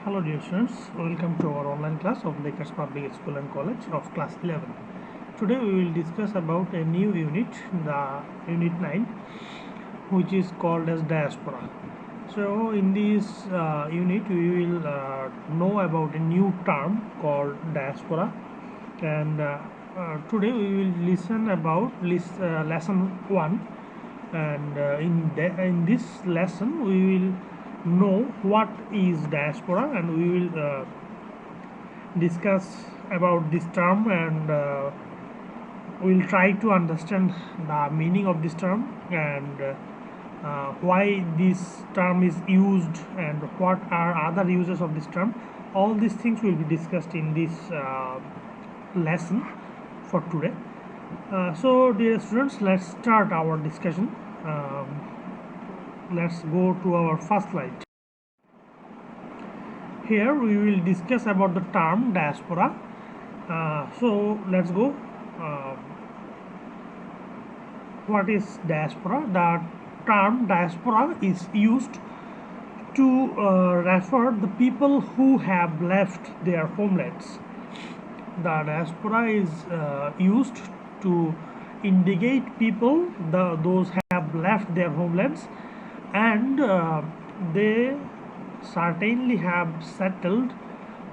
Hello dear students, welcome to our online class of Lakers Public School and College of class 11. Today we will discuss about a new unit, the unit 9, which is called as diaspora. So in this unit we will know about a new term called diaspora, and today we will listen about lesson 1, and in this lesson we will know what is diaspora, and we will discuss about this term, and we'll try to understand the meaning of this term, and why this term is used and what are other uses of this term. All these things will be discussed in this lesson for today. So dear students, let's start our discussion. Let's go to our first slide. Here we will discuss about the term diaspora. So let's go. What is diaspora? The term diaspora is used to refer the people who have left their homelands. The diaspora is used to indicate people, those have left their homelands, and they certainly have settled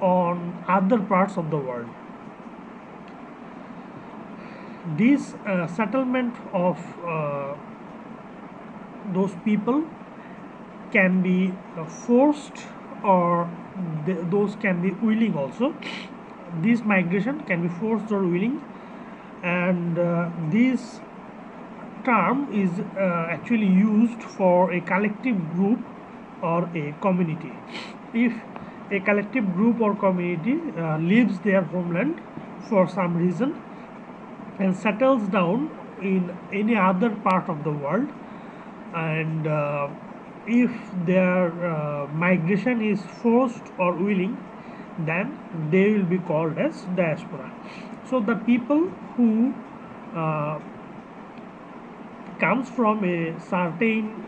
on other parts of the world. This settlement of those people can be forced, or those can be willing also. This migration can be forced or willing, and this term is actually used for a collective group or a community. If a collective group or community leaves their homeland for some reason and settles down in any other part of the world, and if their migration is forced or willing, then they will be called as diaspora. So the people who comes from a certain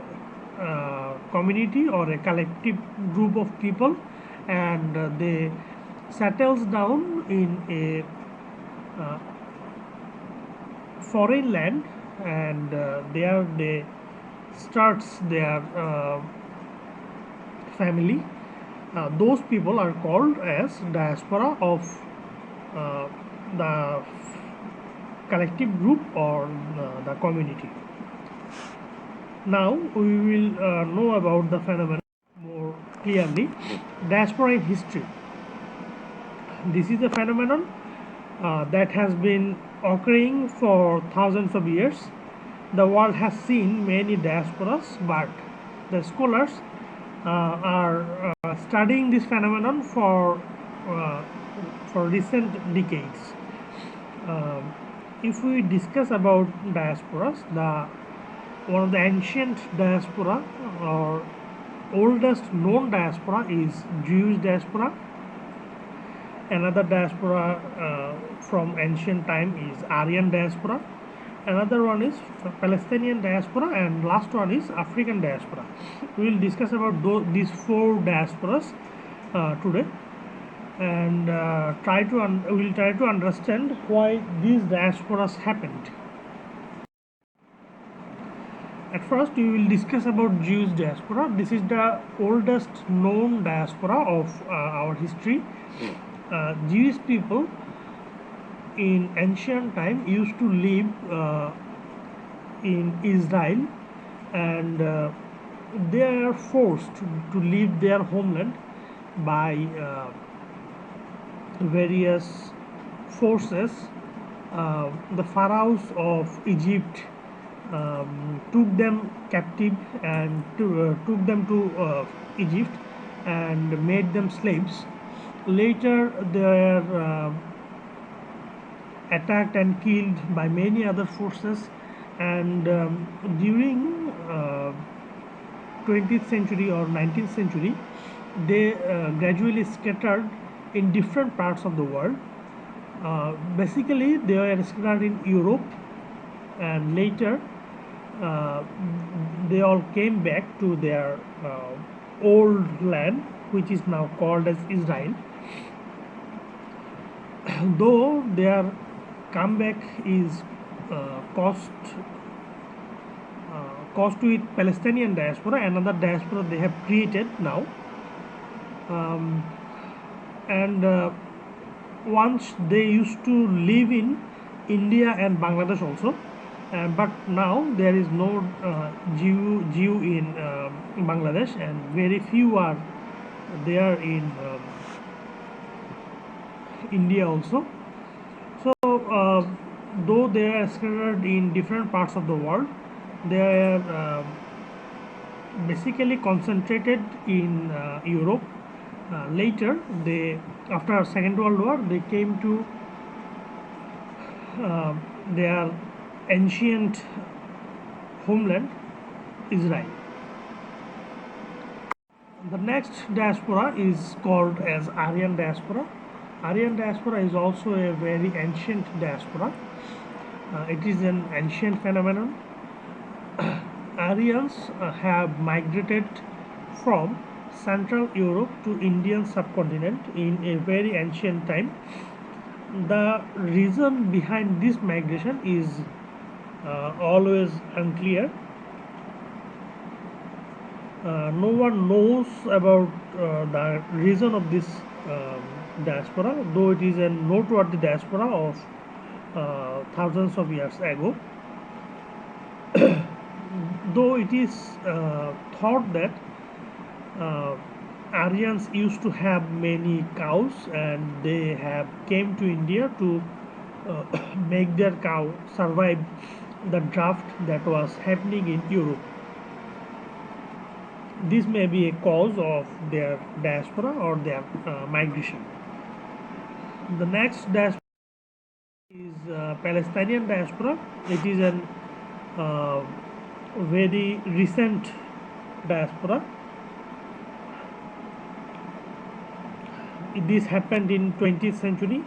community or a collective group of people, and they settles down in a foreign land, and there they starts their family. Those people are called as diaspora of the collective group or the community. Now we will know about the phenomenon more clearly. Diaspora in history. This is a phenomenon that has been occurring for thousands of years. The world has seen many diasporas, but the scholars are studying this phenomenon for recent decades. If we discuss about diasporas, one of the ancient diaspora or oldest known diaspora is Jewish diaspora. Another diaspora from ancient time is Aryan diaspora. Another one is Palestinian diaspora, and last one is African diaspora. We will discuss about these four diasporas today, and we will try to understand why these diasporas happened. At first we will discuss about Jewish diaspora. This is the oldest known diaspora of our history. Jewish people in ancient time used to live in Israel, and they are forced to leave their homeland by various forces. The pharaohs of Egypt took them captive and took them to Egypt and made them slaves. Later they were attacked and killed by many other forces, and during 20th century or 19th century they gradually scattered in different parts of the world. Basically they were scattered in Europe, and later they all came back to their old land which is now called as Israel. Though their comeback is caused with Palestinian diaspora, another diaspora they have created now. And once they used to live in India and Bangladesh also, but now there is no Jew in Bangladesh, and very few are there in India also. So though they are scattered in different parts of the world, they are basically concentrated in Europe. Later, after Second World War, they came to their ancient homeland, Israel. The next diaspora is called as Aryan diaspora. Aryan diaspora is also a very ancient diaspora. It is an ancient phenomenon. Aryans have migrated from Central Europe to Indian subcontinent in a very ancient time. The reason behind this migration is always unclear. No one knows about the reason of this diaspora, though it is a noteworthy diaspora of thousands of years ago. Though it is thought that Aryans used to have many cows and they have came to India to make their cow survive the drought that was happening in Europe. This may be a cause of their diaspora or their migration. The next diaspora is Palestinian diaspora. It is a very recent diaspora. This happened in 20th century,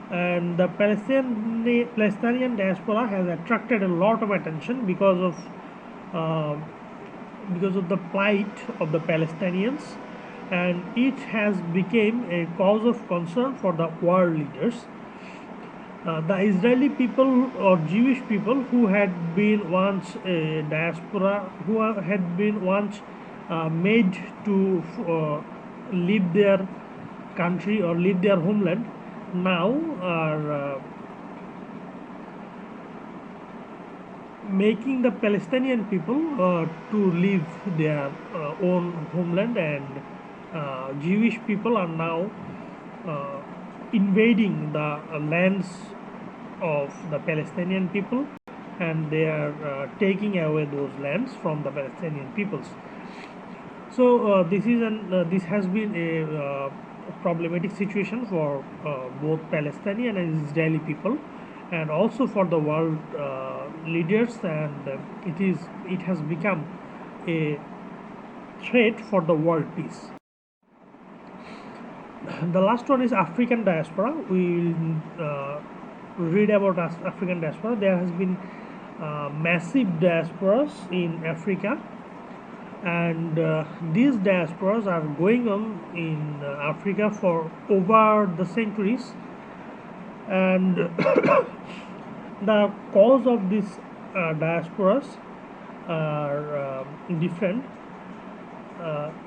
and the Palestinian diaspora has attracted a lot of attention because of the plight of the Palestinians, and it has become a cause of concern for the world leaders. The Israeli people or Jewish people who had been once a diaspora, who had been once made to leave their country or leave their homeland, now are making the Palestinian people to leave their own homeland, and Jewish people are now invading the lands of the Palestinian people, and they are taking away those lands from the Palestinian peoples. So this has been a problematic situation for both Palestinian and Israeli people, and also for the world leaders, and it has become a threat for the world peace. The last one is African diaspora. We will read about African diaspora. There has been massive diasporas in Africa, and these diasporas are going on in Africa for over the centuries, and the cause of these diasporas are different,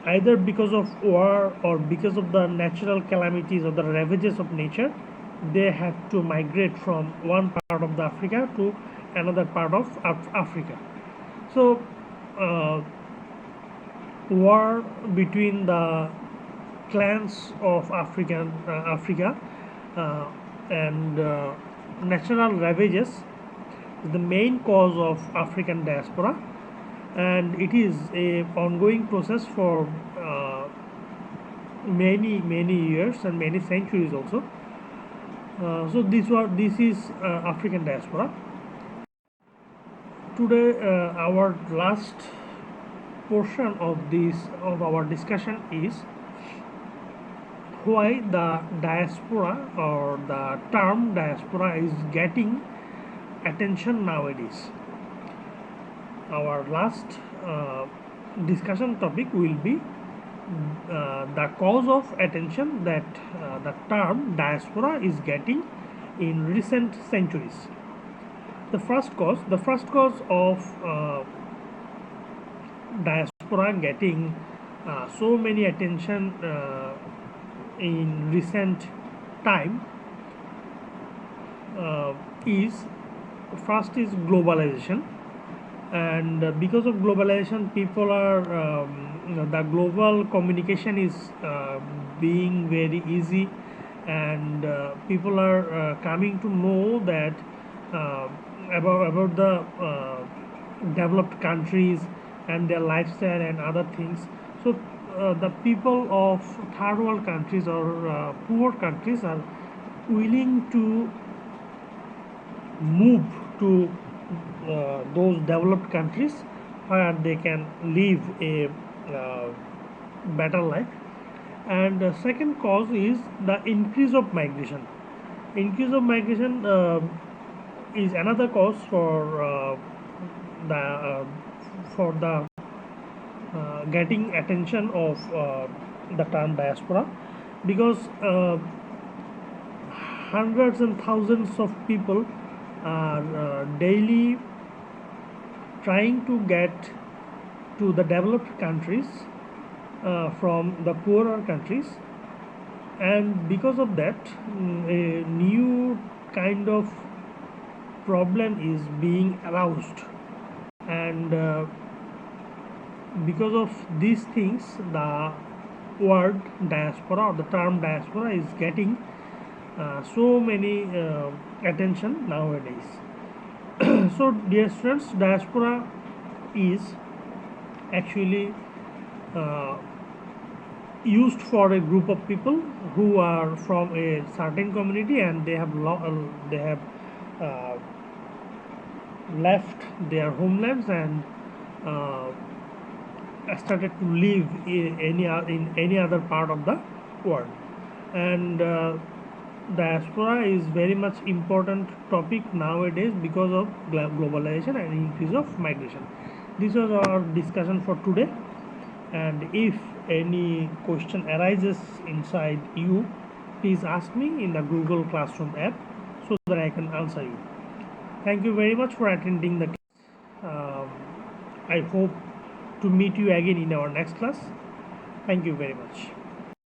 either because of war or because of the natural calamities or the ravages of nature. They have to migrate from one part of the Africa to another part of Africa. So war between the clans of Africa and natural ravages is the main cause of African diaspora, and it is a ongoing process for many years and many centuries also. So this is African diaspora. Today our last portion of our discussion is why the diaspora or the term diaspora is getting attention nowadays. Our last discussion topic will be the cause of attention that the term diaspora is getting in recent centuries. The first cause of diaspora getting so many attention in recent time is first is globalization. And because of globalization, people are the global communication is being very easy, and people are coming to know that about the developed countries and their lifestyle and other things. So the people of third world countries or poor countries are willing to move to those developed countries where they can live a better life. And the second cause is the increase of migration. Increase of migration is another cause for the getting attention of the term diaspora, because hundreds and thousands of people are daily trying to get to the developed countries from the poorer countries, and because of that, a new kind of problem is being aroused. And because of these things, the word diaspora or the term diaspora is getting so many attention nowadays. So dear students, diaspora is actually uh, used for a group of people who are from a certain community, and they have uh, left their homelands and uh, started to live in any other part of the world. And diaspora is very much important topic nowadays because of globalization and increase of migration. This was our discussion for today, and if any question arises inside you, please ask me in the Google Classroom app so that I can answer you. Thank you very much for attending the class. I hope to meet you again in our next class. Thank you very much.